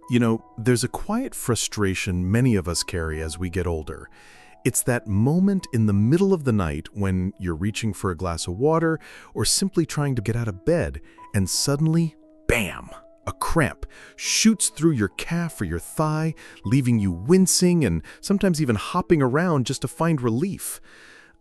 There's a quiet frustration many of us carry as we get older. It's that moment in the middle of the night when you're reaching for a glass of water or simply trying to get out of bed, and suddenly, bam! A cramp shoots through your calf or your thigh, leaving you wincing and sometimes even hopping around just to find relief.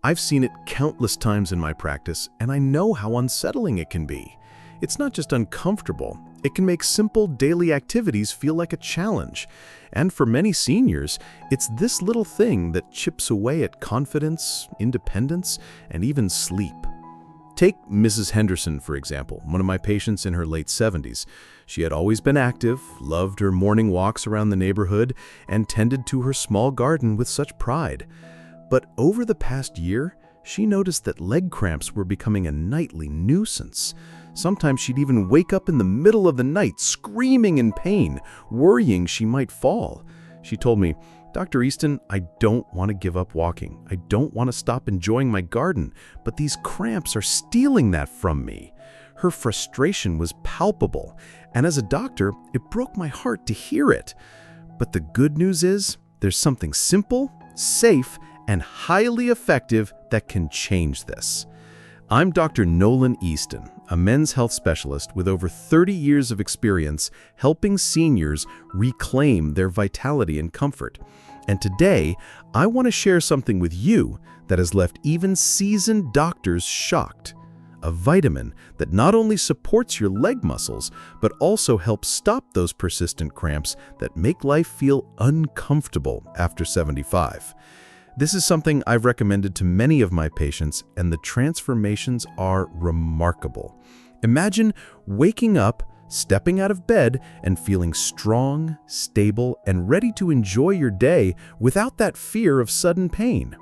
I've seen it countless times in my practice, and I know how unsettling it can be. It's not just uncomfortable, it can make simple daily activities feel like a challenge. And for many seniors, it's this little thing that chips away at confidence, independence, and even sleep. Take Mrs. Henderson, for example, one of my patients in her late 70s. She had always been active, loved her morning walks around the neighborhood, and tended to her small garden with such pride. But over the past year, she noticed that leg cramps were becoming a nightly nuisance. Sometimes she'd even wake up in the middle of the night screaming in pain, worrying she might fall. She told me, "Dr. Easton, I don't want to give up walking. I don't want to stop enjoying my garden, but these cramps are stealing that from me." Her frustration was palpable, and as a doctor, it broke my heart to hear it. But the good news is, there's something simple, safe, and highly effective that can change this. I'm Dr. Nolan Easton, a men's health specialist with over 30 years of experience helping seniors reclaim their vitality and comfort. And today, I want to share something with you that has left even seasoned doctors shocked. A vitamin that not only supports your leg muscles, but also helps stop those persistent cramps that make life feel uncomfortable after 75. This is something I've recommended to many of my patients, and the transformations are remarkable. Imagine waking up, stepping out of bed, and feeling strong, stable, and ready to enjoy your day without that fear of sudden pain.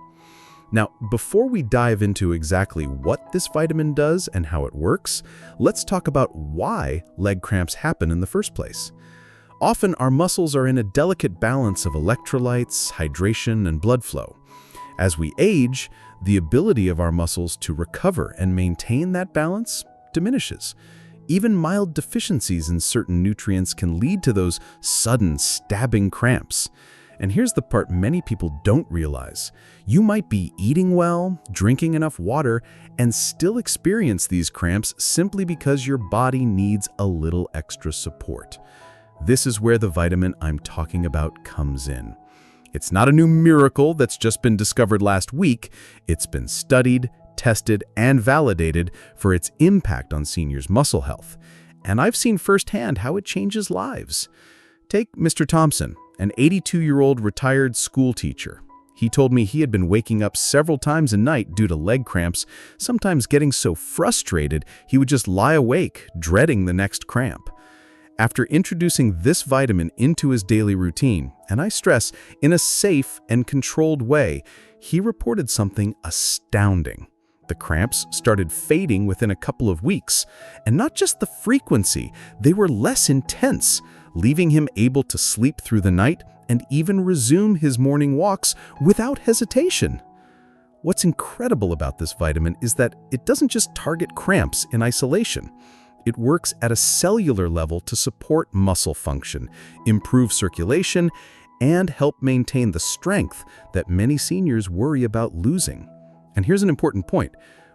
Now, before we dive into exactly what this vitamin does and how it works, let's talk about why leg cramps happen in the first place. Often, our muscles are in a delicate balance of electrolytes, hydration, and blood flow. As we age, the ability of our muscles to recover and maintain that balance diminishes. Even mild deficiencies in certain nutrients can lead to those sudden, stabbing cramps. And here's the part many people don't realize. You might be eating well, drinking enough water, and still experience these cramps simply because your body needs a little extra support. This is where the vitamin I'm talking about comes in. It's not a new miracle that's just been discovered last week. It's been studied, tested, and validated for its impact on seniors' muscle health. And I've seen firsthand how it changes lives. Take Mr. Thompson, an 82-year-old retired school teacher. He told me he had been waking up several times a night due to leg cramps, sometimes getting so frustrated he would just lie awake, dreading the next cramp. After introducing this vitamin into his daily routine, and I stress, in a safe and controlled way, he reported something astounding. The cramps started fading within a couple of weeks, and not just the frequency, they were less intense, leaving him able to sleep through the night and even resume his morning walks without hesitation. What's incredible about this vitamin is that it doesn't just target cramps in isolation. It works at a cellular level to support muscle function, improve circulation, and help maintain the strength that many seniors worry about losing. And here's an important point.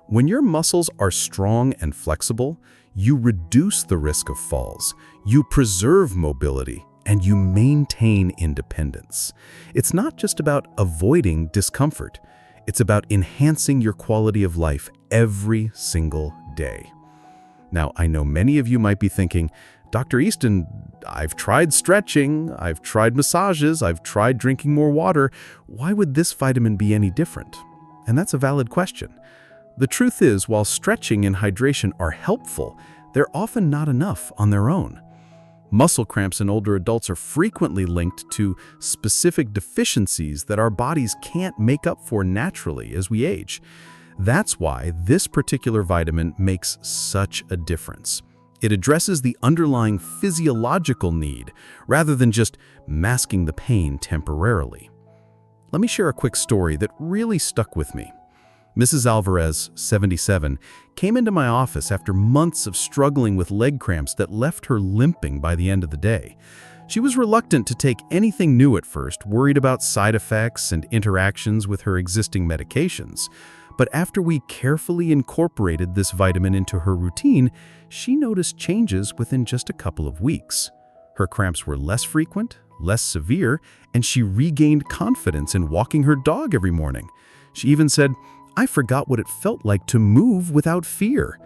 When your muscles are strong and flexible, you reduce the risk of falls, you preserve mobility, and you maintain independence. It's not just about avoiding discomfort. It's about enhancing your quality of life every single day. Now, I know many of you might be thinking, "Dr. Easton, I've tried stretching, I've tried massages, I've tried drinking more water. Why would this vitamin be any different?" And that's a valid question. The truth is, while stretching and hydration are helpful, they're often not enough on their own. Muscle cramps in older adults are frequently linked to specific deficiencies that our bodies can't make up for naturally as we age. That's why this particular vitamin makes such a difference. It addresses the underlying physiological need rather than just masking the pain temporarily. Let me share a quick story that really stuck with me. Mrs. Alvarez, 77, came into my office after months of struggling with leg cramps that left her limping by the end of the day. She was reluctant to take anything new at first, worried about side effects and interactions with her existing medications. But after we carefully incorporated this vitamin into her routine, she noticed changes within just a couple of weeks. Her cramps were less frequent, less severe, and she regained confidence in walking her dog every morning. She even said, "I forgot what it felt like to move without fear."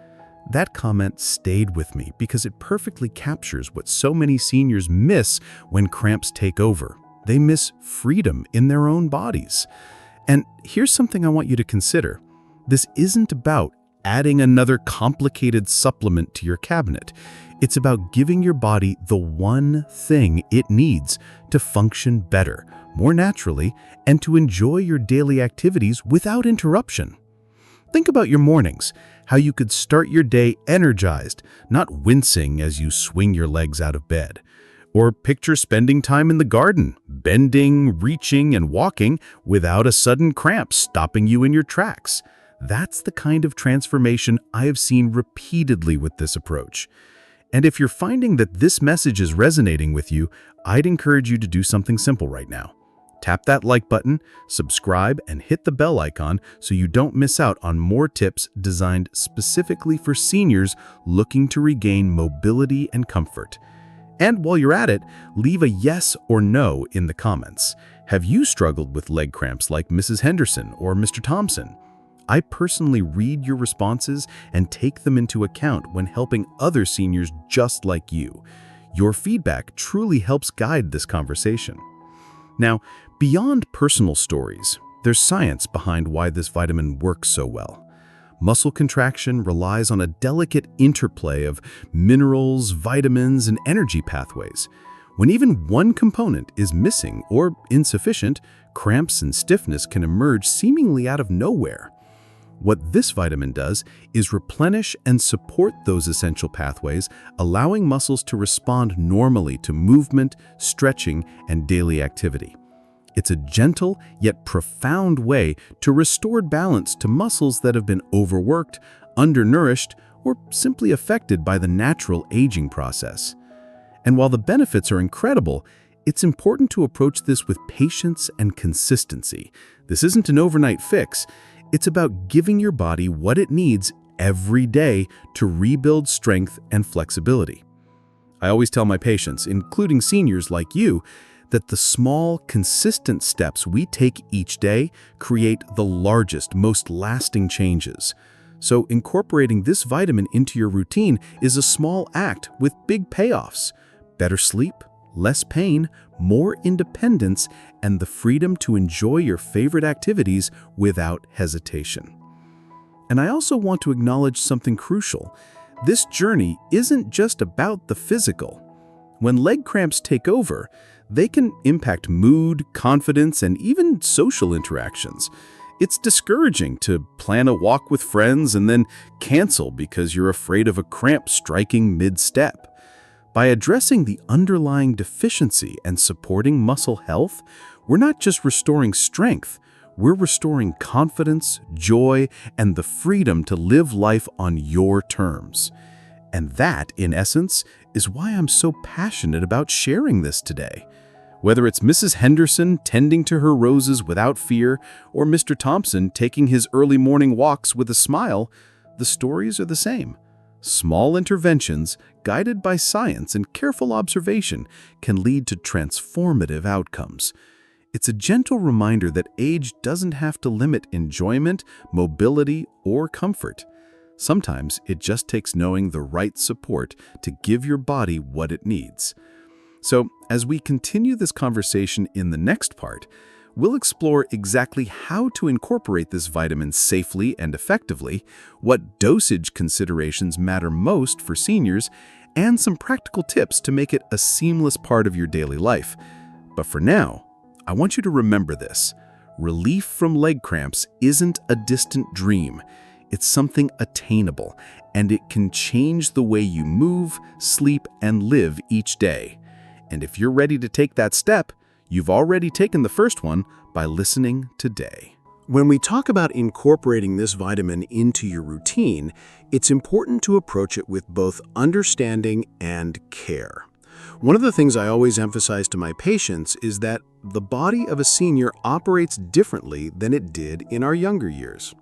That comment stayed with me because it perfectly captures what so many seniors miss when cramps take over. They miss freedom in their own bodies. And here's something I want you to consider. This isn't about adding another complicated supplement to your cabinet. It's about giving your body the one thing it needs to function better, more naturally, and to enjoy your daily activities without interruption. Think about your mornings, how you could start your day energized, not wincing as you swing your legs out of bed. Or picture spending time in the garden, bending, reaching, and walking without a sudden cramp stopping you in your tracks. That's the kind of transformation I have seen repeatedly with this approach. And if you're finding that this message is resonating with you, I'd encourage you to do something simple right now. Tap that like button, subscribe, and hit the bell icon so you don't miss out on more tips designed specifically for seniors looking to regain mobility and comfort. And while you're at it, leave a yes or no in the comments. Have you struggled with leg cramps like Mrs. Henderson or Mr. Thompson? I personally read your responses and take them into account when helping other seniors just like you. Your feedback truly helps guide this conversation. Now, beyond personal stories, there's science behind why this vitamin works so well. Muscle contraction relies on a delicate interplay of minerals, vitamins, and energy pathways. When even one component is missing or insufficient, cramps and stiffness can emerge seemingly out of nowhere. What this vitamin does is replenish and support those essential pathways, allowing muscles to respond normally to movement, stretching, and daily activity. It's a gentle yet profound way to restore balance to muscles that have been overworked, undernourished, or simply affected by the natural aging process. And while the benefits are incredible, it's important to approach this with patience and consistency. This isn't an overnight fix. It's about giving your body what it needs every day to rebuild strength and flexibility. I always tell my patients, including seniors like you, that the small, consistent steps we take each day create the largest, most lasting changes. So incorporating this vitamin into your routine is a small act with big payoffs. Better sleep, less pain, more independence, and the freedom to enjoy your favorite activities without hesitation. And I also want to acknowledge something crucial. This journey isn't just about the physical. When leg cramps take over, they can impact mood, confidence, and even social interactions. It's discouraging to plan a walk with friends and then cancel because you're afraid of a cramp striking mid-step. By addressing the underlying deficiency and supporting muscle health, we're not just restoring strength, we're restoring confidence, joy, and the freedom to live life on your terms. And that, in essence, is why I'm so passionate about sharing this today. Whether it's Mrs. Henderson tending to her roses without fear, or Mr. Thompson taking his early morning walks with a smile, the stories are the same. Small interventions, guided by science and careful observation, can lead to transformative outcomes. It's a gentle reminder that age doesn't have to limit enjoyment, mobility, or comfort. Sometimes it just takes knowing the right support to give your body what it needs. So, as we continue this conversation in the next part, we'll explore exactly how to incorporate this vitamin safely and effectively, what dosage considerations matter most for seniors, and some practical tips to make it a seamless part of your daily life. But for now, I want you to remember this. Relief from leg cramps isn't a distant dream. It's something attainable, and it can change the way you move, sleep, and live each day. And if you're ready to take that step, you've already taken the first one by listening today. When we talk about incorporating this vitamin into your routine, it's important to approach it with both understanding and care. One of the things I always emphasize to my patients is that the body of a senior operates differently than it did in our younger years.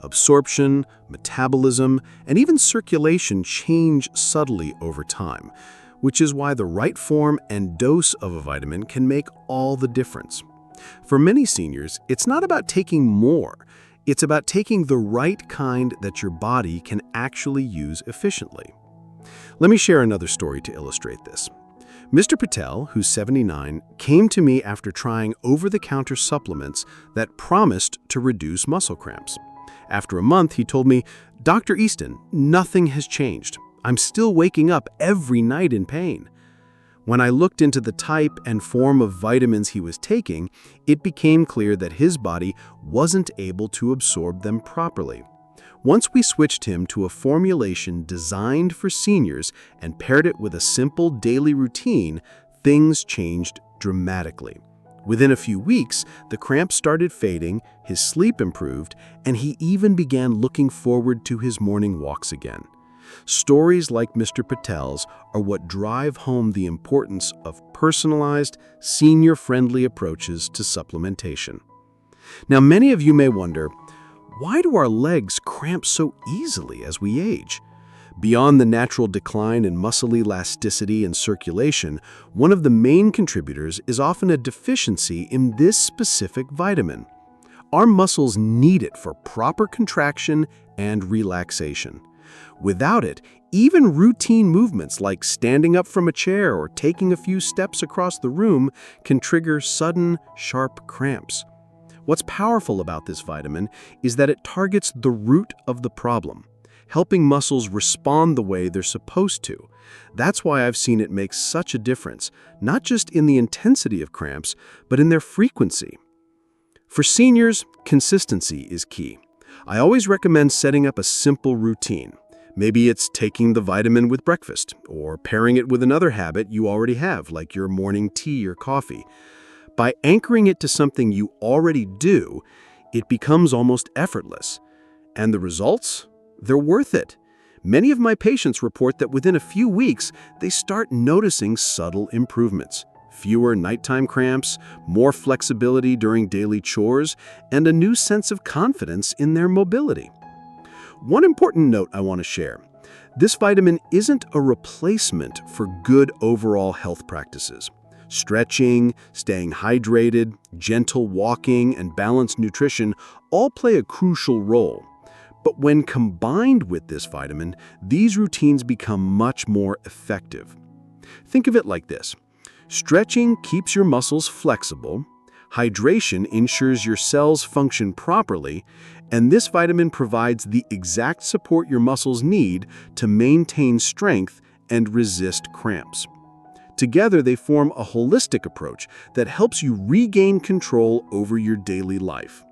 Absorption, metabolism, and even circulation change subtly over time, which is why the right form and dose of a vitamin can make all the difference. For many seniors, it's not about taking more. It's about taking the right kind that your body can actually use efficiently. Let me share another story to illustrate this. Mr. Patel, who's 79, came to me after trying over-the-counter supplements that promised to reduce muscle cramps. After a month, he told me, "Dr. Easton, nothing has changed. I'm still waking up every night in pain." When I looked into the type and form of vitamins he was taking, it became clear that his body wasn't able to absorb them properly. Once we switched him to a formulation designed for seniors and paired it with a simple daily routine, things changed dramatically. Within a few weeks, the cramps started fading, his sleep improved, and he even began looking forward to his morning walks again. Stories like Mr. Patel's are what drive home the importance of personalized, senior-friendly approaches to supplementation. Now, many of you may wonder, why do our legs cramp so easily as we age? Beyond the natural decline in muscle elasticity and circulation, one of the main contributors is often a deficiency in this specific vitamin. Our muscles need it for proper contraction and relaxation. Without it, even routine movements like standing up from a chair or taking a few steps across the room can trigger sudden, sharp cramps. What's powerful about this vitamin is that it targets the root of the problem, helping muscles respond the way they're supposed to. That's why I've seen it make such a difference, not just in the intensity of cramps, but in their frequency. For seniors, consistency is key. I always recommend setting up a simple routine. Maybe it's taking the vitamin with breakfast, or pairing it with another habit you already have, like your morning tea or coffee. By anchoring it to something you already do, it becomes almost effortless. And the results? They're worth it. Many of my patients report that within a few weeks, they start noticing subtle improvements. Fewer nighttime cramps, more flexibility during daily chores, and a new sense of confidence in their mobility. One important note I want to share. This vitamin isn't a replacement for good overall health practices. Stretching, staying hydrated, gentle walking, and balanced nutrition all play a crucial role. But when combined with this vitamin, these routines become much more effective. Think of it like this. Stretching keeps your muscles flexible, hydration ensures your cells function properly, and this vitamin provides the exact support your muscles need to maintain strength and resist cramps. Together, they form a holistic approach that helps you regain control over your daily life.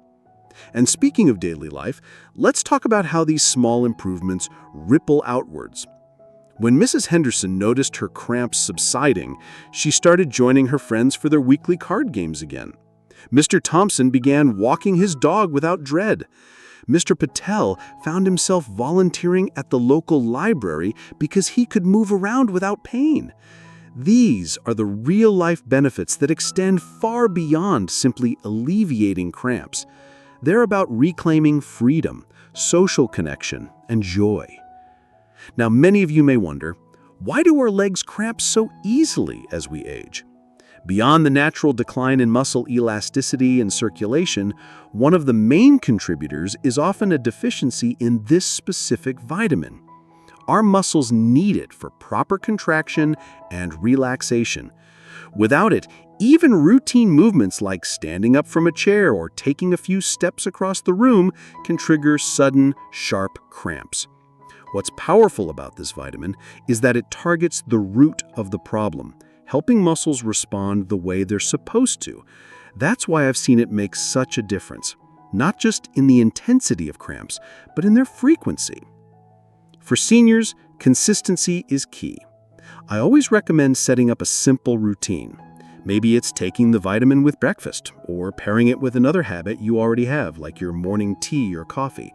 And speaking of daily life, let's talk about how these small improvements ripple outwards. When Mrs. Henderson noticed her cramps subsiding, she started joining her friends for their weekly card games again. Mr. Thompson began walking his dog without dread. Mr. Patel found himself volunteering at the local library because he could move around without pain. These are the real-life benefits that extend far beyond simply alleviating cramps. They're about reclaiming freedom, social connection, and joy. Now, many of you may wonder, why do our legs cramp so easily as we age? Beyond the natural decline in muscle elasticity and circulation, one of the main contributors is often a deficiency in this specific vitamin. Our muscles need it for proper contraction and relaxation. Without it, even routine movements like standing up from a chair or taking a few steps across the room can trigger sudden, sharp cramps. What's powerful about this vitamin is that it targets the root of the problem, helping muscles respond the way they're supposed to. That's why I've seen it make such a difference, not just in the intensity of cramps, but in their frequency. For seniors, consistency is key. I always recommend setting up a simple routine. Maybe it's taking the vitamin with breakfast, or pairing it with another habit you already have, like your morning tea or coffee.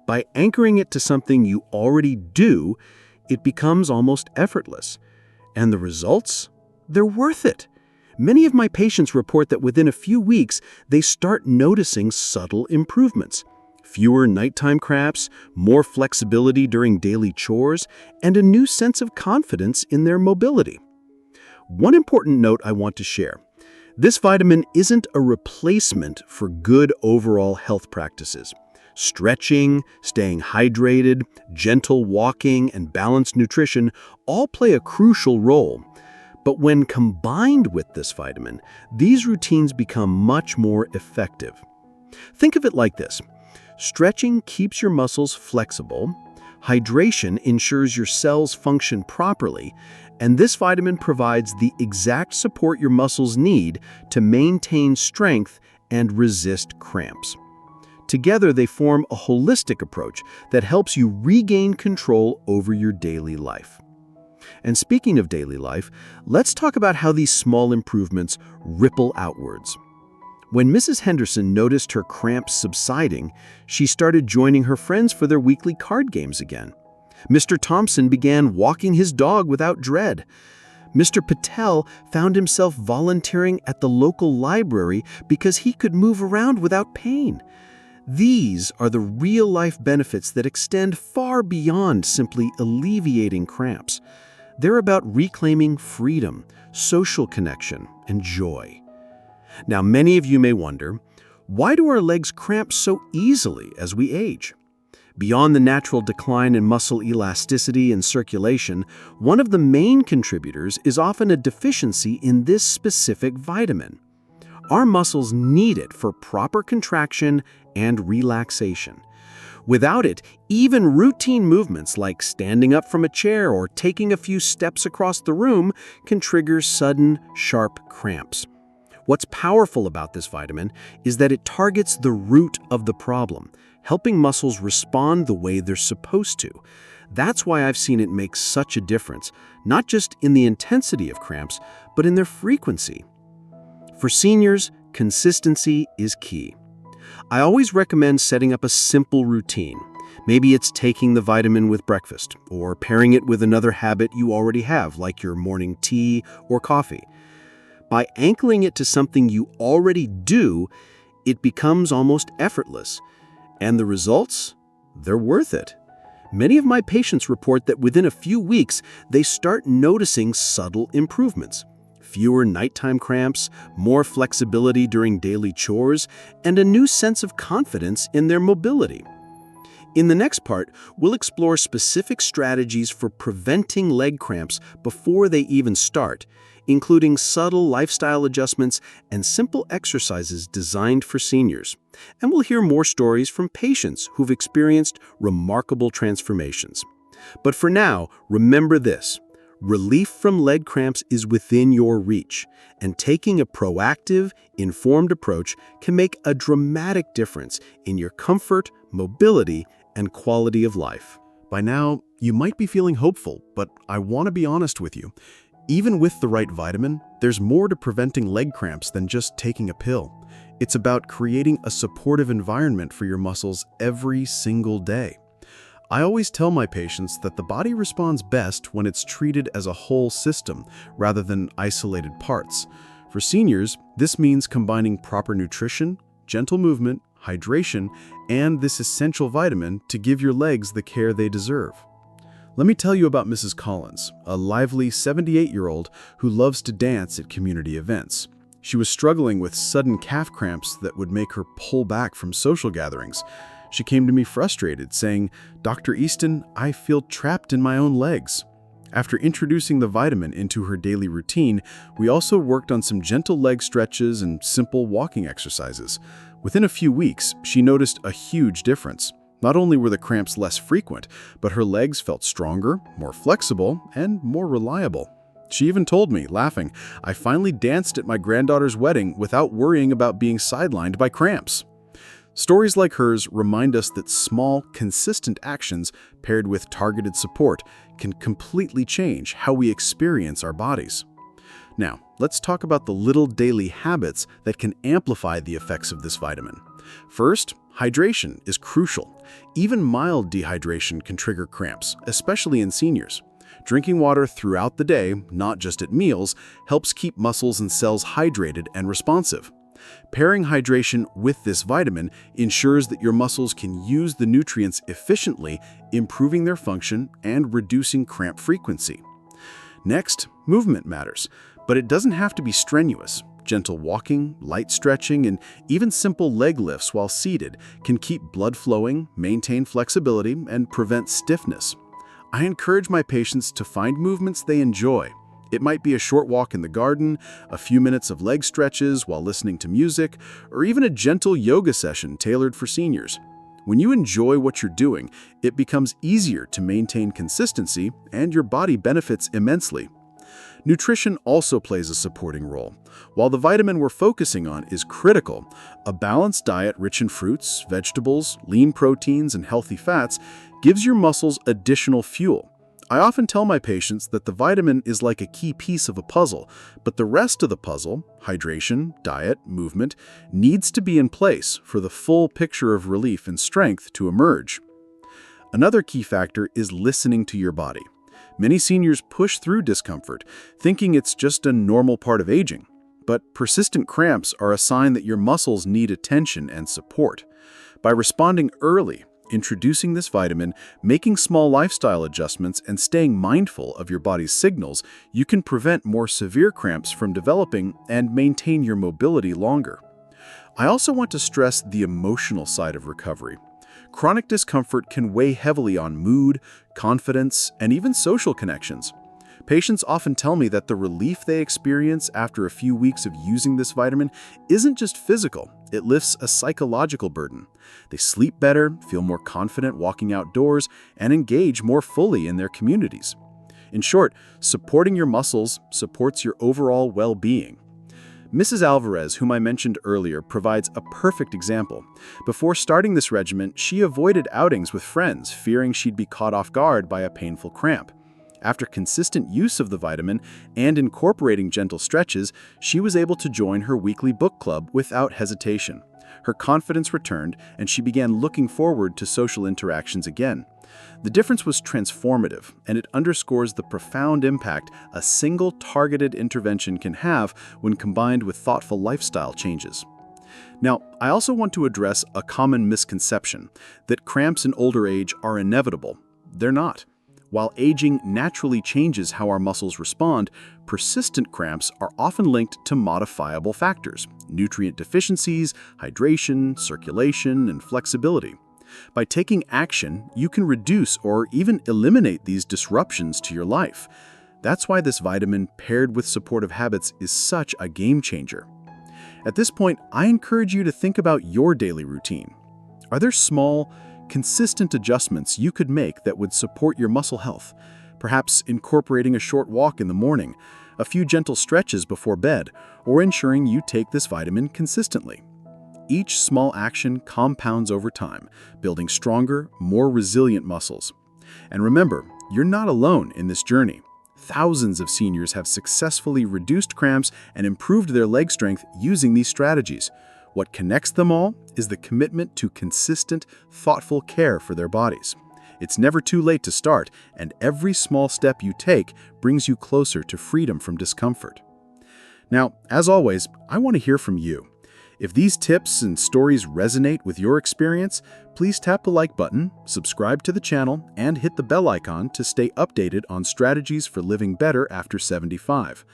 By anchoring it to something you already do, it becomes almost effortless. And the results? They're worth it. Many of my patients report that within a few weeks, they start noticing subtle improvements. Fewer nighttime cramps, more flexibility during daily chores, and a new sense of confidence in their mobility. One important note I want to share. This vitamin isn't a replacement for good overall health practices. Stretching, staying hydrated, gentle walking, and balanced nutrition all play a crucial role. But when combined with this vitamin, these routines become much more effective. Think of it like this. Stretching keeps your muscles flexible, hydration ensures your cells function properly, and this vitamin provides the exact support your muscles need to maintain strength and resist cramps. Together, they form a holistic approach that helps you regain control over your daily life. And speaking of daily life, let's talk about how these small improvements ripple outwards. When Mrs. Henderson noticed her cramps subsiding, she started joining her friends for their weekly card games again. Mr. Thompson began walking his dog without dread. Mr. Patel found himself volunteering at the local library because he could move around without pain. These are the real-life benefits that extend far beyond simply alleviating cramps. They're about reclaiming freedom, social connection, and joy. Now, many of you may wonder, why do our legs cramp so easily as we age? Beyond the natural decline in muscle elasticity and circulation, one of the main contributors is often a deficiency in this specific vitamin. Our muscles need it for proper contraction and relaxation. Without it, even routine movements like standing up from a chair or taking a few steps across the room can trigger sudden, sharp cramps. What's powerful about this vitamin is that it targets the root of the problem, helping muscles respond the way they're supposed to. That's why I've seen it make such a difference, not just in the intensity of cramps, but in their frequency. For seniors, consistency is key. I always recommend setting up a simple routine. Maybe it's taking the vitamin with breakfast, or pairing it with another habit you already have, like your morning tea or coffee. By anchoring it to something you already do, it becomes almost effortless. And the results? They're worth it. Many of my patients report that within a few weeks, they start noticing subtle improvements. Fewer nighttime cramps, more flexibility during daily chores, and a new sense of confidence in their mobility. In the next part, we'll explore specific strategies for preventing leg cramps before they even start, including subtle lifestyle adjustments and simple exercises designed for seniors. And we'll hear more stories from patients who've experienced remarkable transformations. But for now, remember this. Relief from leg cramps is within your reach, and taking a proactive, informed approach can make a dramatic difference in your comfort, mobility, and quality of life. By now, you might be feeling hopeful, but I want to be honest with you. Even with the right vitamin, there's more to preventing leg cramps than just taking a pill. It's about creating a supportive environment for your muscles every single day. I always tell my patients that the body responds best when it's treated as a whole system rather than isolated parts. For seniors, this means combining proper nutrition, gentle movement, hydration, and this essential vitamin to give your legs the care they deserve. Let me tell you about Mrs. Collins, a lively 78-year-old who loves to dance at community events. She was struggling with sudden calf cramps that would make her pull back from social gatherings. She came to me frustrated, saying, "Dr. Easton, I feel trapped in my own legs." After introducing the vitamin into her daily routine, we also worked on some gentle leg stretches and simple walking exercises. Within a few weeks, she noticed a huge difference. Not only were the cramps less frequent, but her legs felt stronger, more flexible, and more reliable. She even told me, laughing, "I finally danced at my granddaughter's wedding without worrying about being sidelined by cramps." Stories like hers remind us that small, consistent actions paired with targeted support can completely change how we experience our bodies. Now, let's talk about the little daily habits that can amplify the effects of this vitamin. First, hydration is crucial. Even mild dehydration can trigger cramps, especially in seniors. Drinking water throughout the day, not just at meals, helps keep muscles and cells hydrated and responsive. Pairing hydration with this vitamin ensures that your muscles can use the nutrients efficiently, improving their function and reducing cramp frequency. Next, movement matters, but it doesn't have to be strenuous. Gentle walking, light stretching, and even simple leg lifts while seated can keep blood flowing, maintain flexibility, and prevent stiffness. I encourage my patients to find movements they enjoy. It might be a short walk in the garden, a few minutes of leg stretches while listening to music, or even a gentle yoga session tailored for seniors. When you enjoy what you're doing, it becomes easier to maintain consistency, and your body benefits immensely. Nutrition also plays a supporting role. While the vitamin we're focusing on is critical, a balanced diet rich in fruits, vegetables, lean proteins, and healthy fats gives your muscles additional fuel. I often tell my patients that the vitamin is like a key piece of a puzzle, but the rest of the puzzle, hydration, diet, movement, needs to be in place for the full picture of relief and strength to emerge. Another key factor is listening to your body. Many seniors push through discomfort, thinking it's just a normal part of aging. But persistent cramps are a sign that your muscles need attention and support. By responding early, introducing this vitamin, making small lifestyle adjustments, and staying mindful of your body's signals, you can prevent more severe cramps from developing and maintain your mobility longer. I also want to stress the emotional side of recovery. Chronic discomfort can weigh heavily on mood, confidence, and even social connections. Patients often tell me that the relief they experience after a few weeks of using this vitamin isn't just physical, it lifts a psychological burden. They sleep better, feel more confident walking outdoors, and engage more fully in their communities. In short, supporting your muscles supports your overall well-being. Mrs. Alvarez, whom I mentioned earlier, provides a perfect example. Before starting this regimen, she avoided outings with friends, fearing she'd be caught off guard by a painful cramp. After consistent use of the vitamin and incorporating gentle stretches, she was able to join her weekly book club without hesitation. Her confidence returned, and she began looking forward to social interactions again. The difference was transformative, and it underscores the profound impact a single targeted intervention can have when combined with thoughtful lifestyle changes. Now, I also want to address a common misconception that cramps in older age are inevitable. They're not. While aging naturally changes how our muscles respond, persistent cramps are often linked to modifiable factors: nutrient deficiencies, hydration, circulation, and flexibility. By taking action, you can reduce or even eliminate these disruptions to your life. That's why this vitamin, paired with supportive habits, is such a game changer. At this point, I encourage you to think about your daily routine. Are there small, consistent adjustments you could make that would support your muscle health? Perhaps incorporating a short walk in the morning, a few gentle stretches before bed, or ensuring you take this vitamin consistently. Each small action compounds over time, building stronger, more resilient muscles. And remember, you're not alone in this journey. Thousands of seniors have successfully reduced cramps and improved their leg strength using these strategies. What connects them all is the commitment to consistent, thoughtful care for their bodies. It's never too late to start, and every small step you take brings you closer to freedom from discomfort. Now, as always, I want to hear from you. If these tips and stories resonate with your experience, please tap the like button, subscribe to the channel, and hit the bell icon to stay updated on strategies for living better after 75.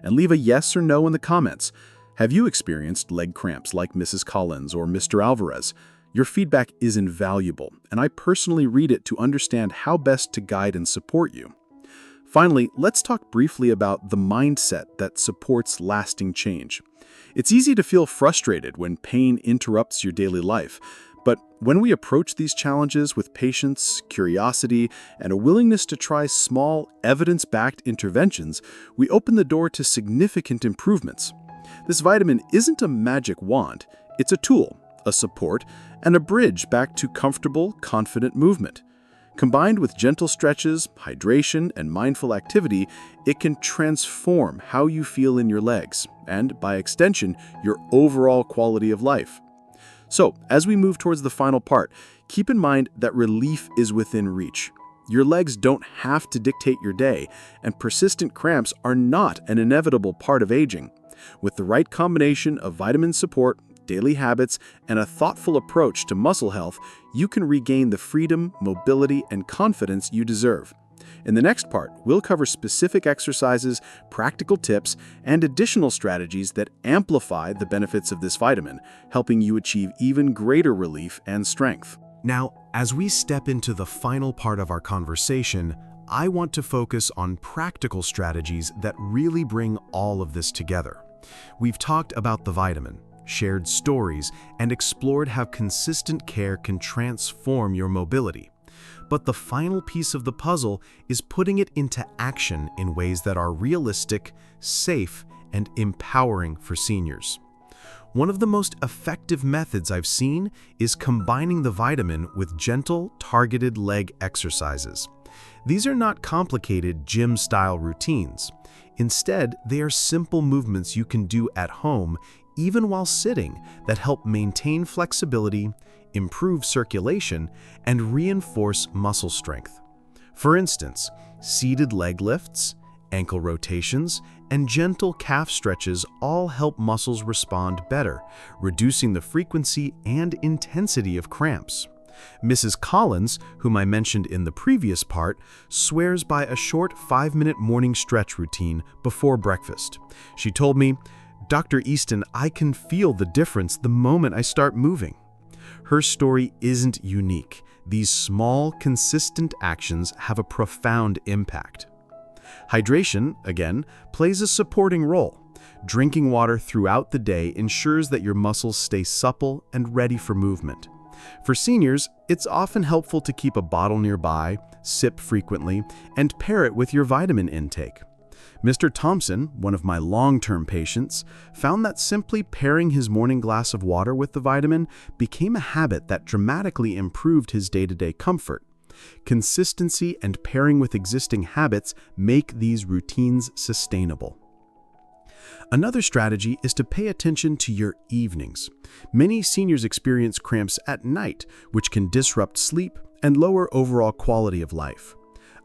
And leave a yes or no in the comments. Have you experienced leg cramps like Mrs. Collins or Mr. Alvarez? Your feedback is invaluable, and I personally read it to understand how best to guide and support you. Finally, let's talk briefly about the mindset that supports lasting change. It's easy to feel frustrated when pain interrupts your daily life, but when we approach these challenges with patience, curiosity, and a willingness to try small, evidence-backed interventions, we open the door to significant improvements. This vitamin isn't a magic wand, it's a tool, a support, and a bridge back to comfortable, confident movement. Combined with gentle stretches, hydration, and mindful activity, it can transform how you feel in your legs, and by extension, your overall quality of life. So, as we move towards the final part, keep in mind that relief is within reach. Your legs don't have to dictate your day, and persistent cramps are not an inevitable part of aging. With the right combination of vitamin support, daily habits, and a thoughtful approach to muscle health, you can regain the freedom, mobility, and confidence you deserve. In the next part, we'll cover specific exercises, practical tips, and additional strategies that amplify the benefits of this vitamin, helping you achieve even greater relief and strength. Now, as we step into the final part of our conversation, I want to focus on practical strategies that really bring all of this together. We've talked about the vitamin, shared stories, and explored how consistent care can transform your mobility. But the final piece of the puzzle is putting it into action in ways that are realistic, safe, and empowering for seniors. One of the most effective methods I've seen is combining the vitamin with gentle, targeted leg exercises. These are not complicated gym-style routines. Instead, they are simple movements you can do at home, even while sitting, that help maintain flexibility, improve circulation, and reinforce muscle strength. For instance, seated leg lifts, ankle rotations, and gentle calf stretches all help muscles respond better, reducing the frequency and intensity of cramps. Mrs. Collins, whom I mentioned in the previous part, swears by a short 5-minute morning stretch routine before breakfast. She told me, "Dr. Easton, I can feel the difference the moment I start moving." Her story isn't unique. These small, consistent actions have a profound impact. Hydration, again, plays a supporting role. Drinking water throughout the day ensures that your muscles stay supple and ready for movement. For seniors, it's often helpful to keep a bottle nearby, sip frequently, and pair it with your vitamin intake. Mr. Thompson, one of my long-term patients, found that simply pairing his morning glass of water with the vitamin became a habit that dramatically improved his day-to-day comfort. Consistency and pairing with existing habits make these routines sustainable. Another strategy is to pay attention to your evenings. Many seniors experience cramps at night, which can disrupt sleep and lower overall quality of life.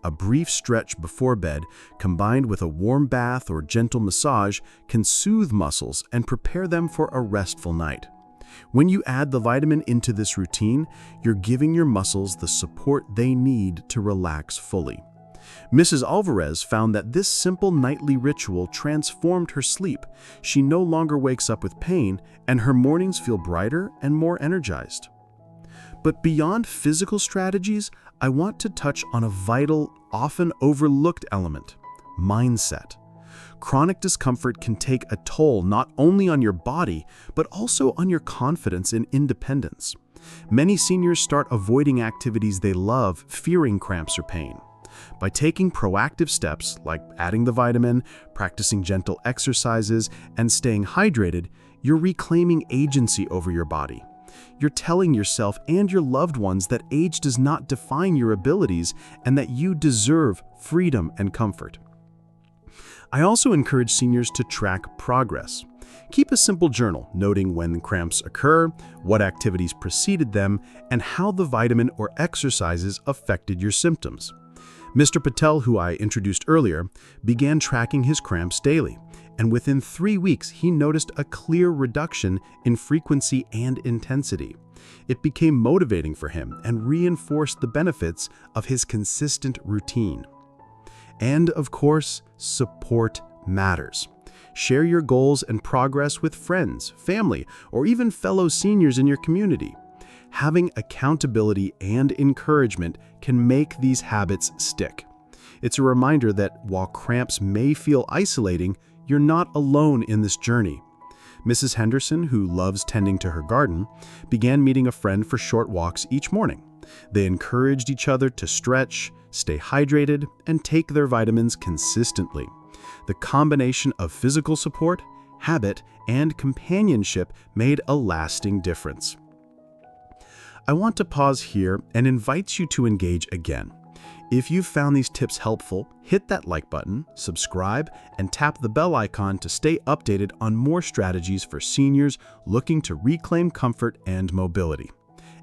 A brief stretch before bed, combined with a warm bath or gentle massage, can soothe muscles and prepare them for a restful night. When you add the vitamin into this routine, you're giving your muscles the support they need to relax fully. Mrs. Alvarez found that this simple nightly ritual transformed her sleep. She no longer wakes up with pain, and her mornings feel brighter and more energized. But beyond physical strategies, I want to touch on a vital, often overlooked element: mindset. Chronic discomfort can take a toll not only on your body, but also on your confidence and independence. Many seniors start avoiding activities they love, fearing cramps or pain. By taking proactive steps like adding the vitamin, practicing gentle exercises, and staying hydrated, you're reclaiming agency over your body. You're telling yourself and your loved ones that age does not define your abilities and that you deserve freedom and comfort. I also encourage seniors to track progress. Keep a simple journal noting when cramps occur, what activities preceded them, and how the vitamin or exercises affected your symptoms. Mr. Patel, who I introduced earlier, began tracking his cramps daily, and within 3 weeks he noticed a clear reduction in frequency and intensity. It became motivating for him and reinforced the benefits of his consistent routine. And of course, support matters. Share your goals and progress with friends, family, or even fellow seniors in your community. Having accountability and encouragement can make these habits stick. It's a reminder that while cramps may feel isolating, you're not alone in this journey. Mrs. Henderson, who loves tending to her garden, began meeting a friend for short walks each morning. They encouraged each other to stretch, stay hydrated, and take their vitamins consistently. The combination of physical support, habit, and companionship made a lasting difference. I want to pause here and invite you to engage again. If you've found these tips helpful, hit that like button, subscribe, and tap the bell icon to stay updated on more strategies for seniors looking to reclaim comfort and mobility.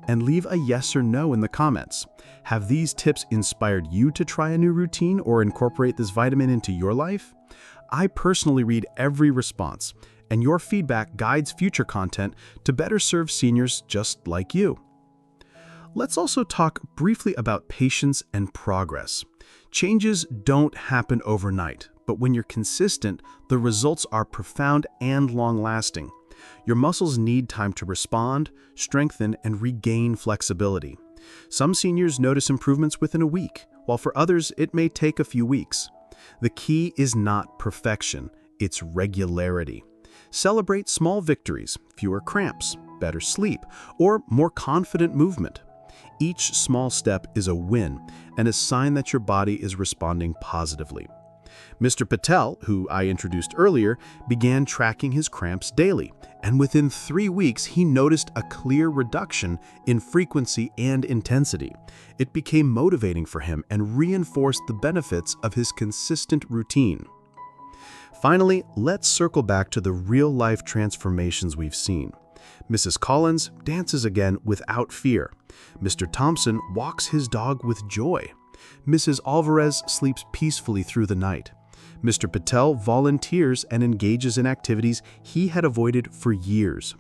and leave a yes or no in the comments. Have these tips inspired you to try a new routine or incorporate this vitamin into your life? I personally read every response, and your feedback guides future content to better serve seniors just like you. Let's also talk briefly about patience and progress. Changes don't happen overnight, but when you're consistent, the results are profound and long-lasting. Your muscles need time to respond, strengthen, and regain flexibility. Some seniors notice improvements within a week, while for others it may take a few weeks. The key is not perfection, it's regularity. Celebrate small victories, fewer cramps, better sleep, or more confident movement. Each small step is a win and a sign that your body is responding positively. Mr. Patel, who I introduced earlier, began tracking his cramps daily, and within 3 weeks he noticed a clear reduction in frequency and intensity. It became motivating for him and reinforced the benefits of his consistent routine. Finally, let's circle back to the real-life transformations we've seen. Mrs. Collins dances again without fear. Mr. Thompson walks his dog with joy. Mrs. Alvarez sleeps peacefully through the night. Mr. Patel volunteers and engages in activities he had avoided for years.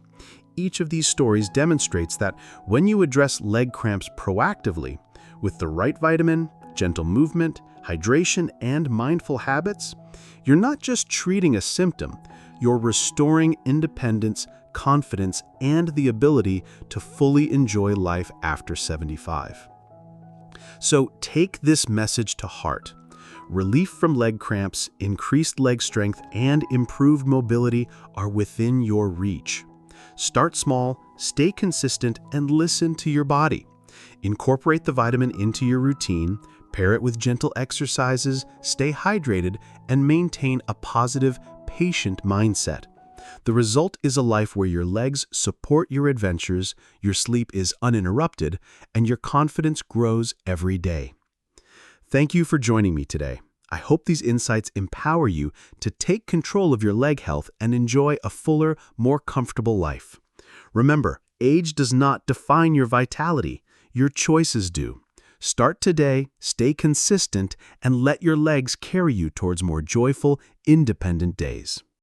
Each of these stories demonstrates that when you address leg cramps proactively, with the right vitamin, gentle movement, hydration, and mindful habits, you're not just treating a symptom, you're restoring independence, confidence, and the ability to fully enjoy life after 75. So take this message to heart. Relief from leg cramps, increased leg strength, and improved mobility are within your reach. Start small, stay consistent, and listen to your body. Incorporate the vitamin into your routine, pair it with gentle exercises, stay hydrated, and maintain a positive, patient mindset. The result is a life where your legs support your adventures, your sleep is uninterrupted, and your confidence grows every day. Thank you for joining me today. I hope these insights empower you to take control of your leg health and enjoy a fuller, more comfortable life. Remember, age does not define your vitality. Your choices do. Start today, stay consistent, and let your legs carry you towards more joyful, independent days.